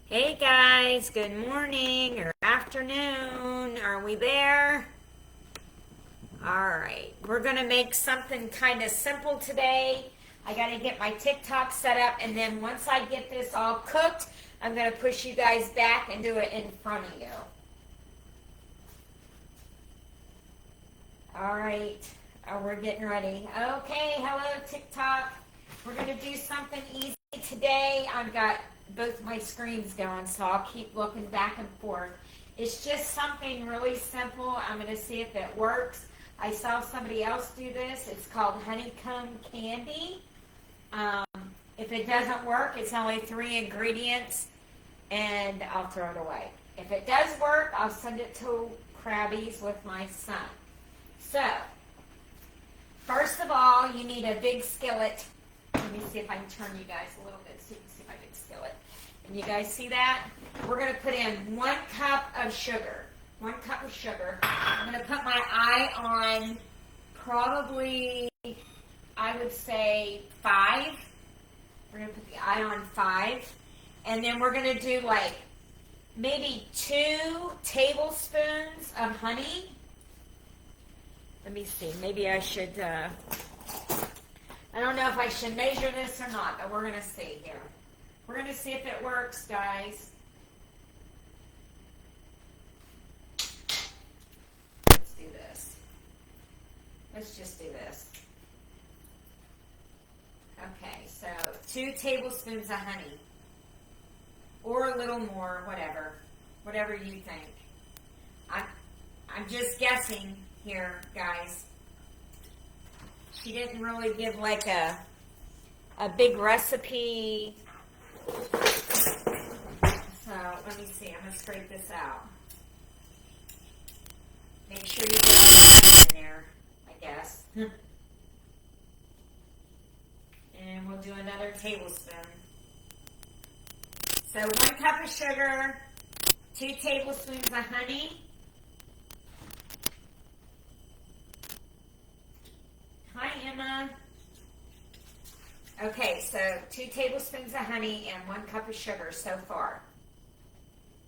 Hey guys, good morning or afternoon. Are we there? All right, we're gonna make something kind of simple today. I gotta get my TikTok set up, and then once I get this all cooked, I'm gonna push you guys back and do it in front of you. All right, we're getting ready. Okay, hello TikTok. We're gonna do something easy today. I've got both my screens going, so I'll keep looking back and forth. It's just something really simple. I'm gonna see if it works. I saw somebody else do this. It's called Honeycomb Candy. Um, if it doesn't work, it's only 3 ingredients, and I'll throw it away. If it does work, I'll send it to Krabby's with my son. So, first of all, you need a big skillet. Let me see if I can turn you guys a little bit so you can see my big skillet. And you guys see that? We're going to put in 1 cup of sugar. 1 cup of sugar. I'm going to put my eye on probably, I would say 5. We're going to put the eye on 5. And then we're going to do like maybe 2 tablespoons of honey. Let me see. Maybe I should, I don't know if I should measure this or not, but we're going to see here. We're going to see if it works, guys. Let's do this. Let's just do this. Okay, so 2 tablespoons of honey. Or a little more, whatever. Whatever you think. I'm just guessing here, guys. She didn't really give like a big recipe. So let me see. I'm gonna scrape this out. Make sure you get all in there, I guess. And we'll do another tablespoon. So 1 cup of sugar, 2 tablespoons of honey. Hi, Emma. Okay, so 2 tablespoons of honey and 1 cup of sugar so far.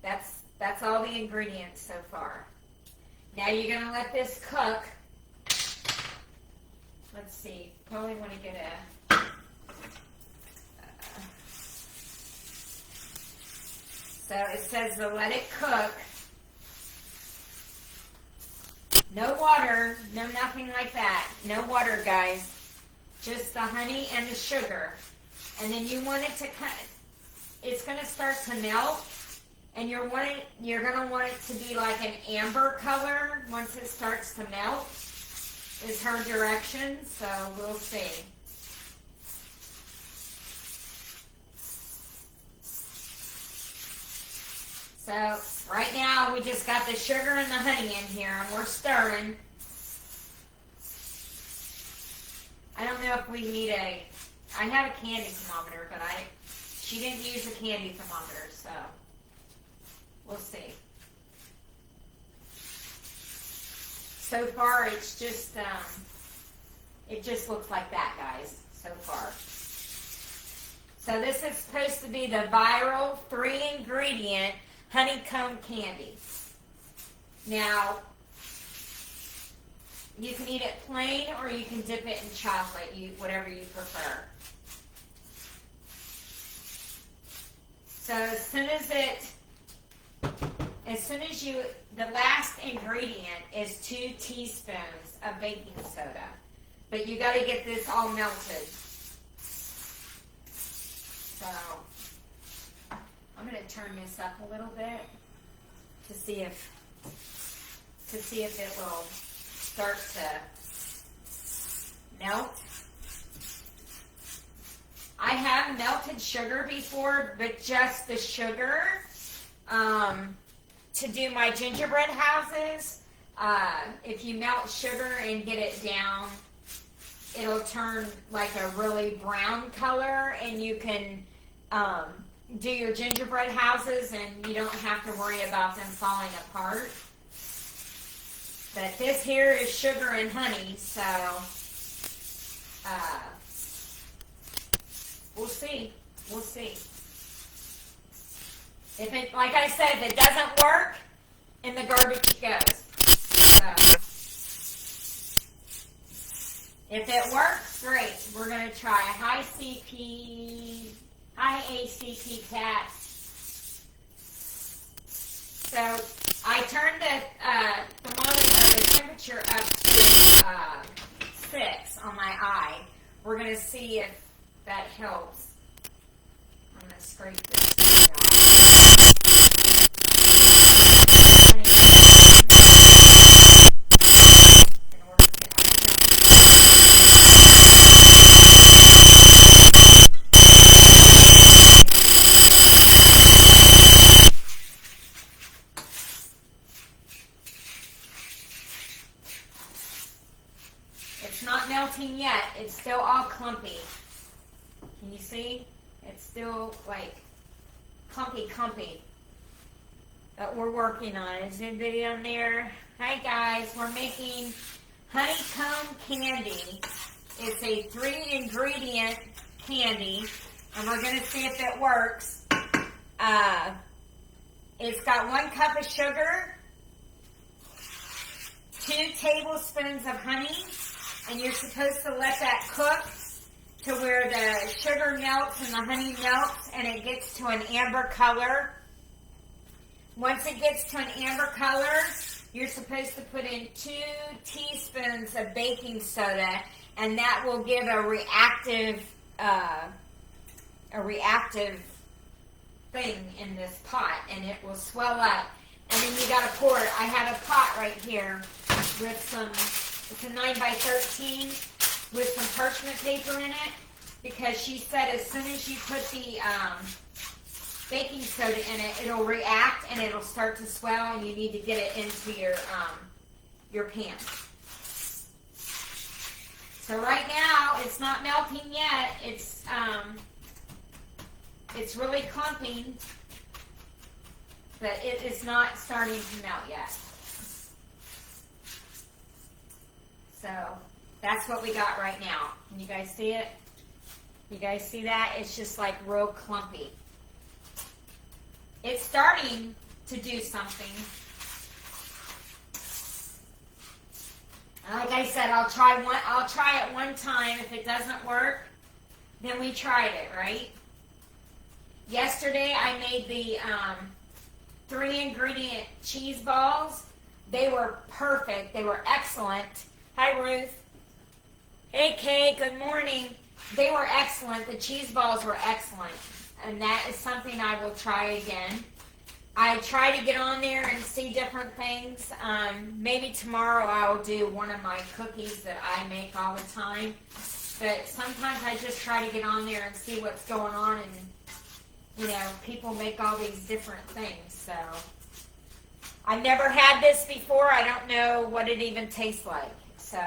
That's all the ingredients so far. Now you're going to let this cook. Let's see. Probably want to get a... so it says to let it cook. No water, no nothing like that. No water, guys. Just the honey and the sugar. And then you want it to cut. It's going to start to melt. And you're going to want it to be like an amber color once it starts to melt. Is her direction. So we'll see. So right now we just got the sugar and the honey in here and we're stirring. I don't know if we need I have a candy thermometer, but she didn't use a candy thermometer, so we'll see. So far it's just, it just looks like that, guys, so far. So this is supposed to be the viral 3-ingredient honeycomb candy. Now, you can eat it plain or you can dip it in chocolate, whatever you prefer. So the last ingredient is 2 teaspoons of baking soda. But you got to get this all melted. So I'm going to turn this up a little bit to see if it will start to melt. I have melted sugar before, but just the sugar to do my gingerbread houses. If you melt sugar and get it down, it'll turn like a really brown color, and you can do your gingerbread houses and you don't have to worry about them falling apart. But this here is sugar and honey, so we'll see. If it, like I said, if it doesn't work, in the garbage it goes. So, if it works, great. We're going to try high ACP cat. So I turned the temperature up to 6 on my eye. We're going to see if that helps. I'm going to scrape this thing off. In order to get It's not melting yet. It's still all clumpy. Can you see? It's still like clumpy. But we're working on it. Is anybody on there? Hi guys, we're making Honeycomb Candy. It's a 3-ingredient candy, and we're going to see if it works. It's got 1 cup of sugar, 2 tablespoons of honey, and you're supposed to let that cook to where the sugar melts and the honey melts and it gets to an amber color. Once it gets to an amber color, you're supposed to put in 2 teaspoons of baking soda, and that will give a reactive thing in this pot, and it will swell up. And then you got to pour it. I have a pot right here with some, it's a 9x13 with some parchment paper in it, because she said as soon as you put the baking soda in it, it'll react and it'll start to swell, and you need to get it into your pan. So right now it's not melting yet. It's really clumping, but it is not starting to melt yet. So that's what we got right now. Can you guys see it? You guys see that? It's just like real clumpy. It's starting to do something. Like I said, I'll try it one time. If it doesn't work, then we tried it, right? Yesterday I made the 3-ingredient cheese balls. They were perfect. They were excellent. Hi, Ruth. Hey, Kay. Good morning. They were excellent. The cheese balls were excellent. And that is something I will try again. I try to get on there and see different things. Maybe tomorrow I will do one of my cookies that I make all the time. But sometimes I just try to get on there and see what's going on. And, you know, people make all these different things. So I've never had this before. I don't know what it even tastes like. So,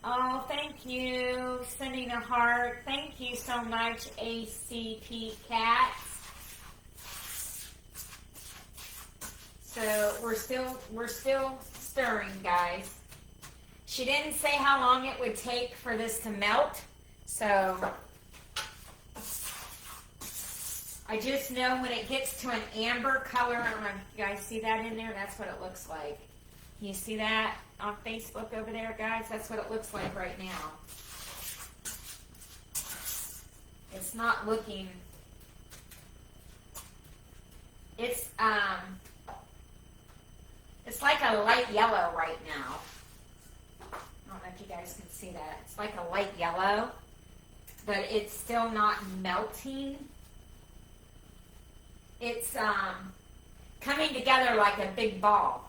oh, thank you. Sending a heart. Thank you so much, ACP Cats. So we're still stirring, guys. She didn't say how long it would take for this to melt, so I just know when it gets to an amber color. I don't know if you guys see that in there. That's what it looks like. Can you see that on Facebook over there, guys? That's what it looks like right now. It's not looking. It's like a light yellow right now. I don't know if you guys can see that. It's like a light yellow, but it's still not melting. It's coming together like a big ball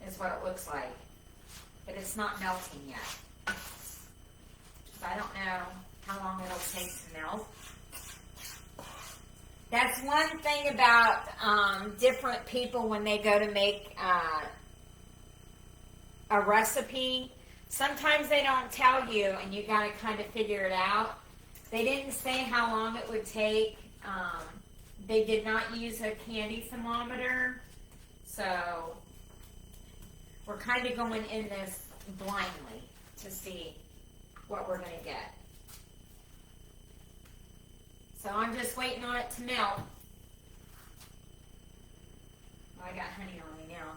is what it looks like, but it's not melting yet. So I don't know how long it'll take to melt. That's one thing about different people when they go to make a recipe. Sometimes they don't tell you, and you got to kind of figure it out. They didn't say how long it would take. They did not use a candy thermometer, so we're kind of going in this blindly to see what we're going to get. So I'm just waiting on it to melt. I got honey on me now.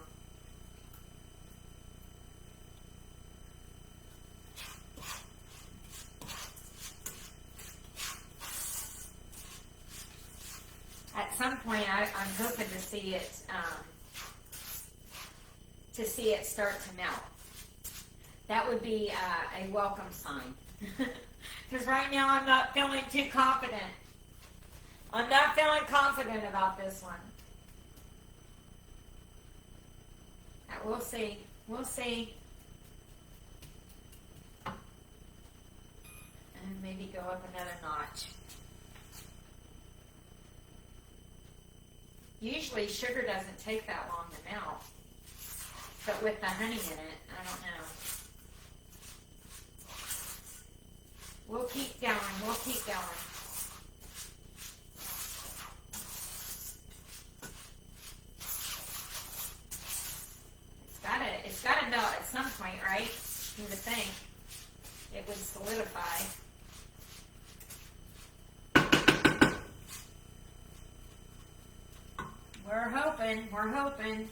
At some point, I'm hoping to see it start to melt. That would be a welcome sign. Because right now I'm not feeling too confident. I'm not feeling confident about this one. We'll see. We'll see. And maybe go up another notch. Usually sugar doesn't take that long to melt. But with the honey in it, I don't know. We'll keep going. We'll keep going. It's gotta melt at some point, right? You would think it would solidify. We're hoping. We're hoping.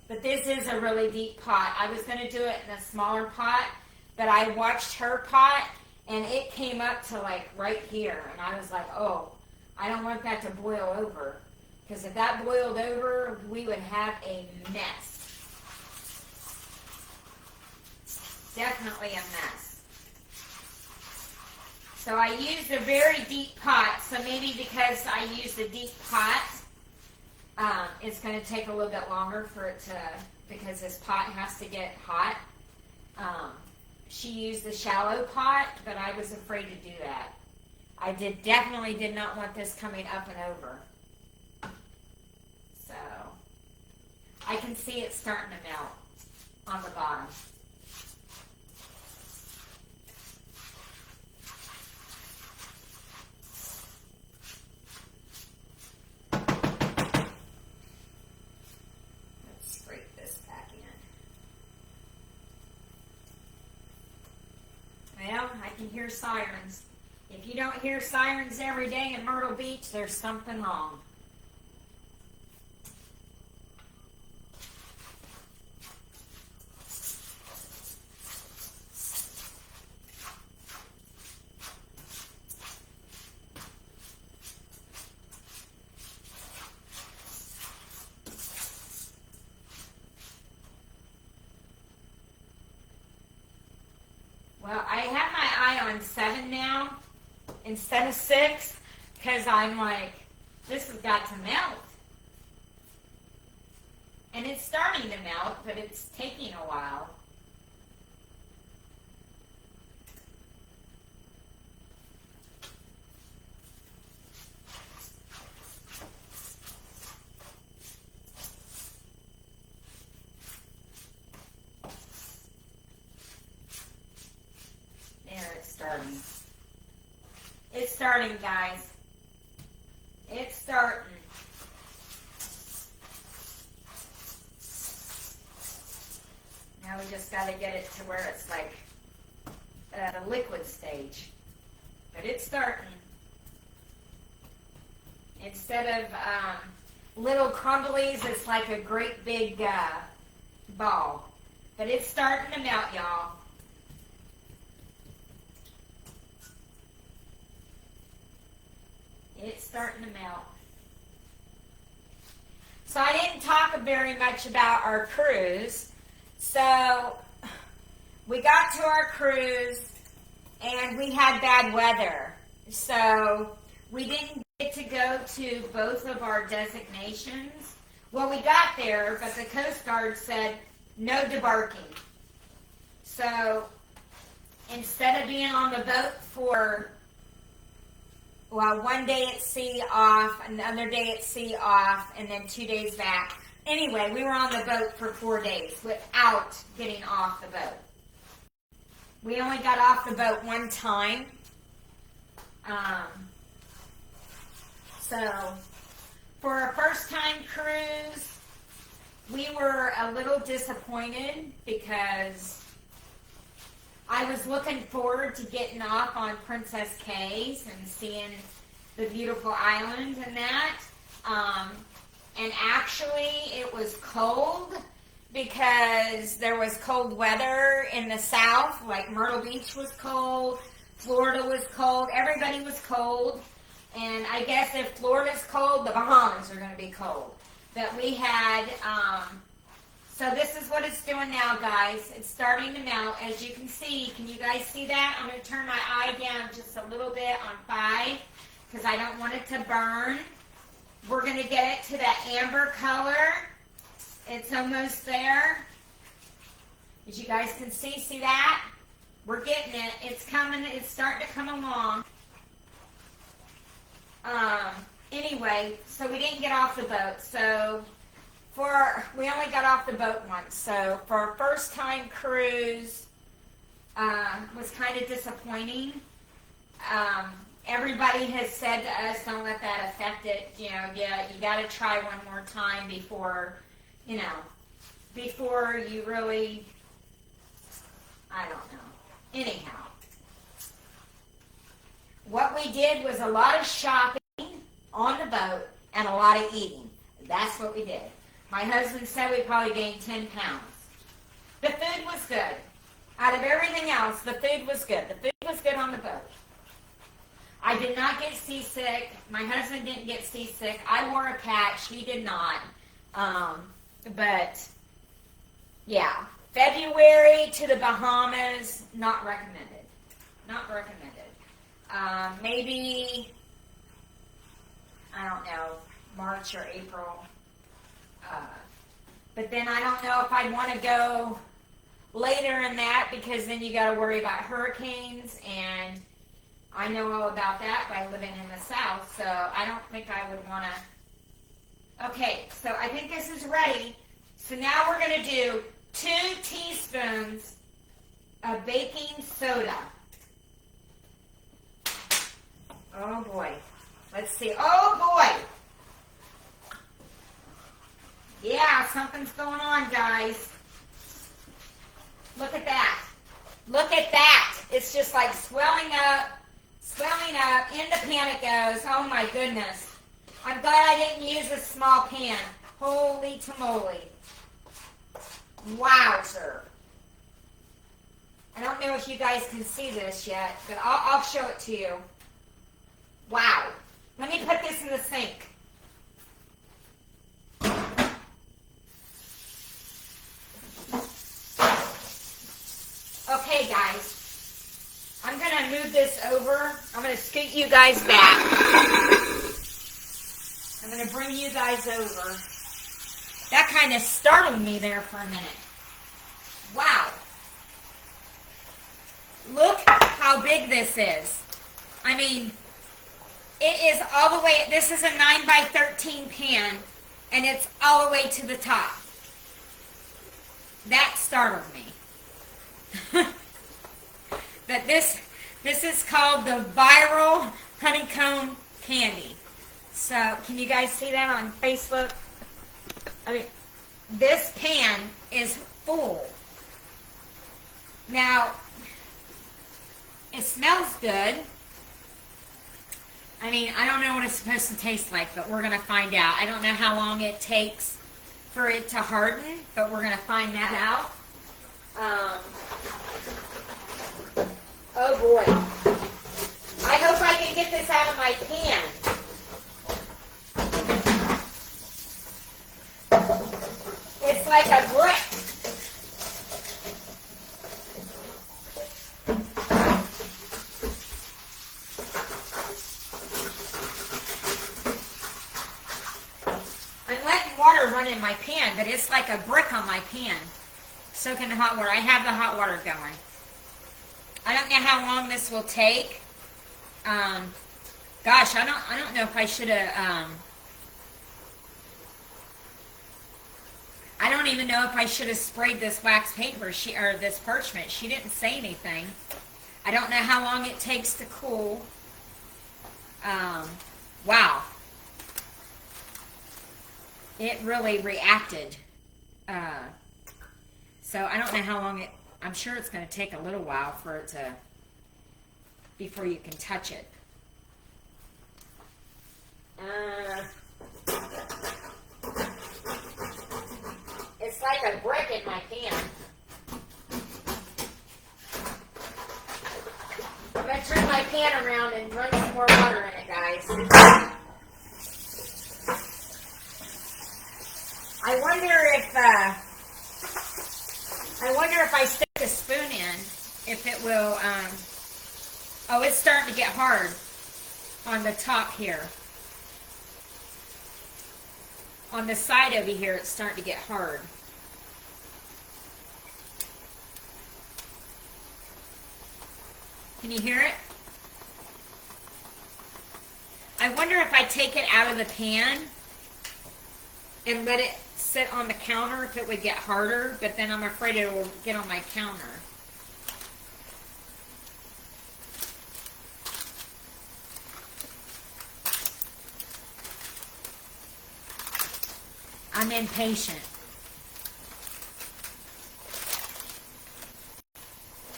But this is a really deep pot. I was going to do it in a smaller pot, but I watched her pot, and it came up to like right here. And I was like, oh, I don't want that to boil over. Because if that boiled over, we would have a mess. Definitely a mess. So I used a very deep pot. So maybe because I used a deep pot, it's going to take a little bit longer for it to, because this pot has to get hot. She used the shallow pot, but I was afraid to do that. I definitely did not want this coming up and over. So, I can see it starting to melt on the bottom. Let's scrape this back in. Well, I can hear sirens. If you don't hear sirens every day in Myrtle Beach, there's something wrong. Well, I have my eye on 7 now instead of 6 because I'm like, this has got to melt. And it's starting to melt, but it's taking a while. Starting. It's starting, guys. It's starting. Now we just got to get it to where it's like at a liquid stage. But it's starting. Instead of little crumblies, it's like a great big ball. But it's starting to melt, y'all. It's starting to melt. So I didn't talk very much about our cruise. So we got to our cruise and we had bad weather. So we didn't get to go to both of our designations. Well, we got there, but the Coast Guard said no debarking. So instead of being on the boat for one day at sea off, another day at sea off, and then 2 days back. Anyway, we were on the boat for 4 days without getting off the boat. We only got off the boat one time. So, for a first-time cruise, we were a little disappointed because I was looking forward to getting off on Princess Cays and seeing the beautiful island and that. And actually it was cold because there was cold weather in the south, like Myrtle Beach was cold, Florida was cold, everybody was cold. And I guess if Florida's cold, the Bahamas are going to be cold. But we had, so this is what it's doing now, guys. It's starting to melt. As you can see, can you guys see that? I'm going to turn my eye down just a little bit on 5 because I don't want it to burn. We're going to get it to that amber color. It's almost there. As you guys can see that? We're getting it. It's coming. It's starting to come along. Anyway, so we didn't get off the boat. So we only got off the boat once. So for our first time cruise, was kind of disappointing. Everybody has said to us, don't let that affect it. You know, yeah, you got to try one more time before, you know, before you really, I don't know. Anyhow, what we did was a lot of shopping on the boat and a lot of eating. That's what we did. My husband said we probably gained 10 pounds. The food was good. Out of everything else, the food was good. The food was good on the boat. I did not get seasick. My husband didn't get seasick. I wore a patch. He did not. But, yeah. February to the Bahamas, not recommended. Not recommended. Maybe, I don't know, March or April. But then I don't know if I'd want to go later in that because then you got to worry about hurricanes, and I know all about that by living in the South, so I don't think I would want to. Okay, so I think this is ready. So now we're going to do 2 teaspoons of baking soda. Oh boy. Let's see. Oh boy. Yeah, something's going on, guys. Look at that. Look at that. It's just like swelling up, in the pan it goes. Oh my goodness. I'm glad I didn't use a small pan. Holy tamale. Wow, sir. I don't know if you guys can see this yet, but I'll show it to you. Wow. Let me put this in the sink. Okay, guys. I'm going to move this over. I'm going to scoot you guys back. I'm going to bring you guys over. That kind of startled me there for a minute. Wow. Look how big this is. I mean, it is all the way, this is a 9 by 13 pan, and it's all the way to the top. That startled me. That this is called the viral Honeycomb Candy. So, can you guys see that on Facebook? I mean, this pan is full. Now, it smells good. I mean, I don't know what it's supposed to taste like, but we're going to find out. I don't know how long it takes for it to harden, but we're going to find that out. Oh boy. I hope I can get this out of my pan. It's like a brick. I'm letting water run in my pan, but it's like a brick on my pan. Soaking the hot water. I have the hot water going. I don't know how long this will take. Gosh, I don't know if I should have. I don't even know if I should have sprayed this wax paper or this parchment. She didn't say anything. I don't know how long it takes to cool. Wow. It really reacted. So I don't know how long I'm sure it's going to take a little while for it to, before you can touch it. It's like a brick in my pan. I'm going to turn my pan around and run some more water in it, guys. I wonder if I stick a spoon in, if it will, oh, it's starting to get hard on the top here. On the side over here, it's starting to get hard. Can you hear it? I wonder if I take it out of the pan and let it sit on the counter, if it would get harder, but then I'm afraid it will get on my counter. I'm impatient.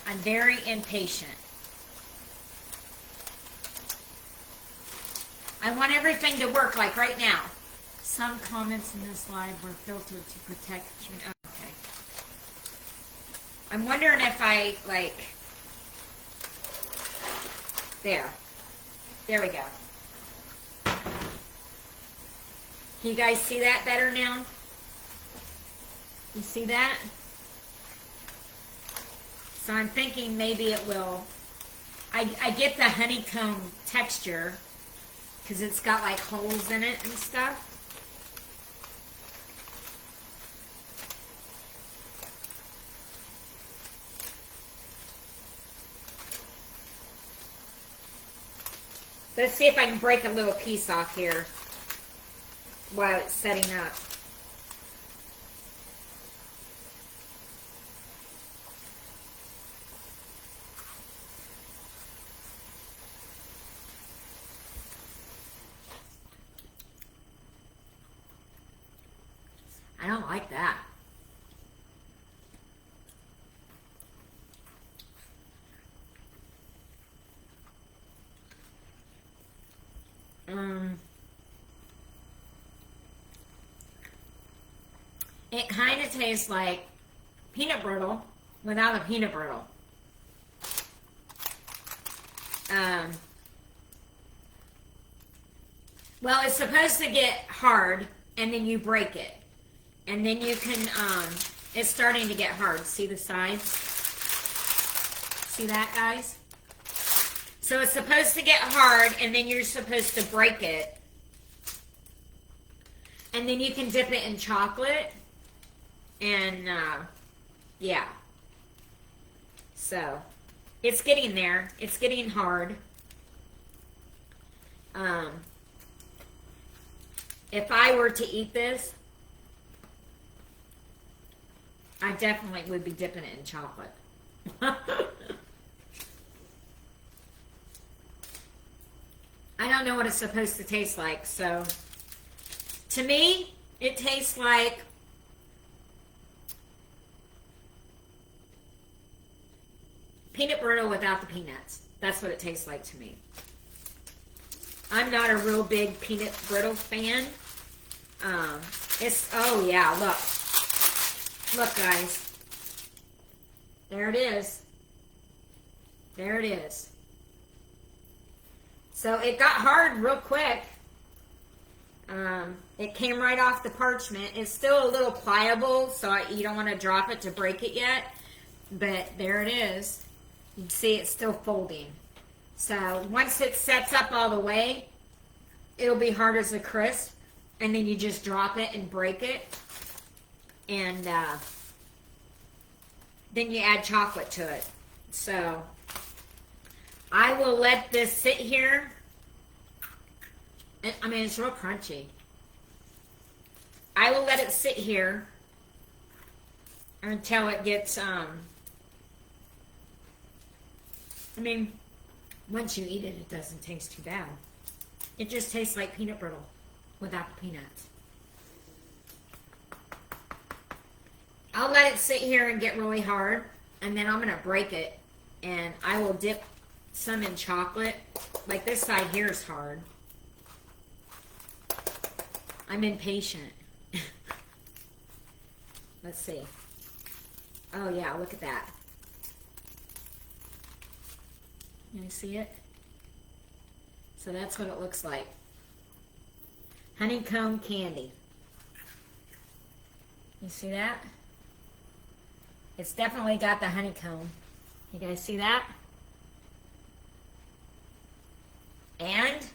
I'm very impatient. I want everything to work like right now. Some comments in this live were filtered to protect you. Okay. I'm wondering if I, like, there. There we go. Can you guys see that better now? You see that? So I'm thinking maybe it will. I get the honeycomb texture because it's got like holes in it and stuff. Let's see if I can break a little piece off here while it's setting up. I don't like that. It kind of tastes like peanut brittle without a peanut brittle. Well, it's supposed to get hard and then you break it. And then you can, it's starting to get hard. See the sides? See that, guys? So it's supposed to get hard and then you're supposed to break it. And then you can dip it in chocolate. And, yeah. So, it's getting there. It's getting hard. If I were to eat this, I definitely would be dipping it in chocolate. I don't know what it's supposed to taste like, so to me, it tastes like peanut brittle without the peanuts. That's what it tastes like to me. I'm not a real big peanut brittle fan. Oh yeah, look. Look, guys. There it is. There it is. So it got hard real quick. It came right off the parchment. It's still a little pliable, so you don't want to drop it to break it yet. But there it is. You can see it's still folding. So once it sets up all the way, it'll be hard as a crisp. And then you just drop it and break it. And then you add chocolate to it. So I will let this sit here. I mean, it's real crunchy. I will let it sit here until it gets, I mean, once you eat it, it doesn't taste too bad. It just tastes like peanut brittle without the peanuts. I'll let it sit here and get really hard, and then I'm going to break it, and I will dip some in chocolate. Like this side here is hard. I'm impatient. Let's see. Oh yeah, look at that. You see it? So that's what it looks like. Honeycomb candy. You see that? It's definitely got the honeycomb. You guys see that? And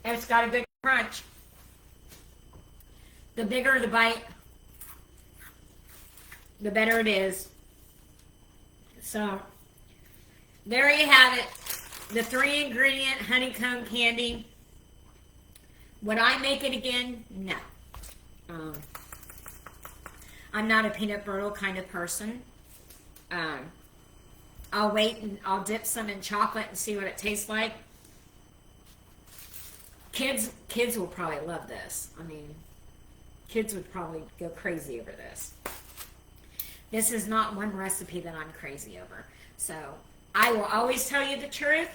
it's got a good crunch. The bigger the bite, the better it is. So, there you have it. The 3-ingredient honeycomb candy. Would I make it again? No. I'm not a peanut brittle kind of person. I'll wait and I'll dip some in chocolate and see what it tastes like. Kids will probably love this. I mean, kids would probably go crazy over this. This is not one recipe that I'm crazy over. So, I will always tell you the truth.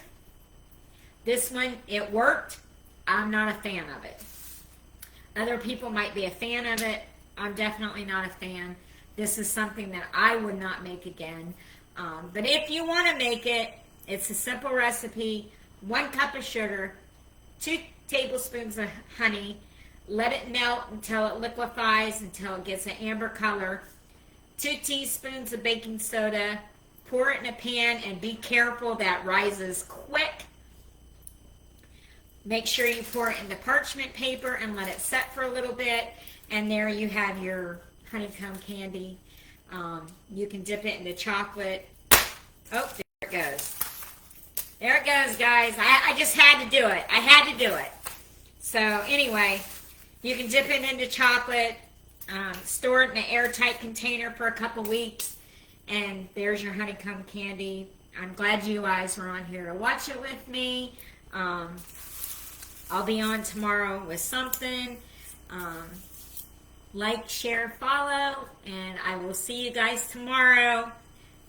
This one, it worked. I'm not a fan of it. Other people might be a fan of it. I'm definitely not a fan. This is something that I would not make again. But if you want to make it, it's a simple recipe. 1 cup of sugar, 2 tablespoons of honey. Let it melt until it liquefies, until it gets an amber color. 2 teaspoons of baking soda. Pour it in a pan and be careful that rises quick. Make sure you pour it into parchment paper and let it set for a little bit. And there you have your honeycomb candy. You can dip it into chocolate. Oh, there it goes. There it goes, guys. I just had to do it. I had to do it. So anyway, you can dip it into chocolate, store it in an airtight container for a couple weeks, and there's your honeycomb candy. I'm glad you guys were on here to watch it with me. I'll be on tomorrow with something. Like, share, follow, and I will see you guys tomorrow.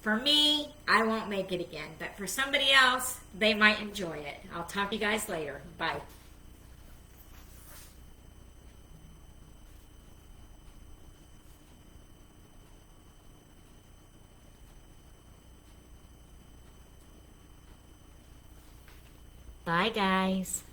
For me, I won't make it again, but for somebody else, they might enjoy it. I'll talk to you guys later. Bye. Bye, guys.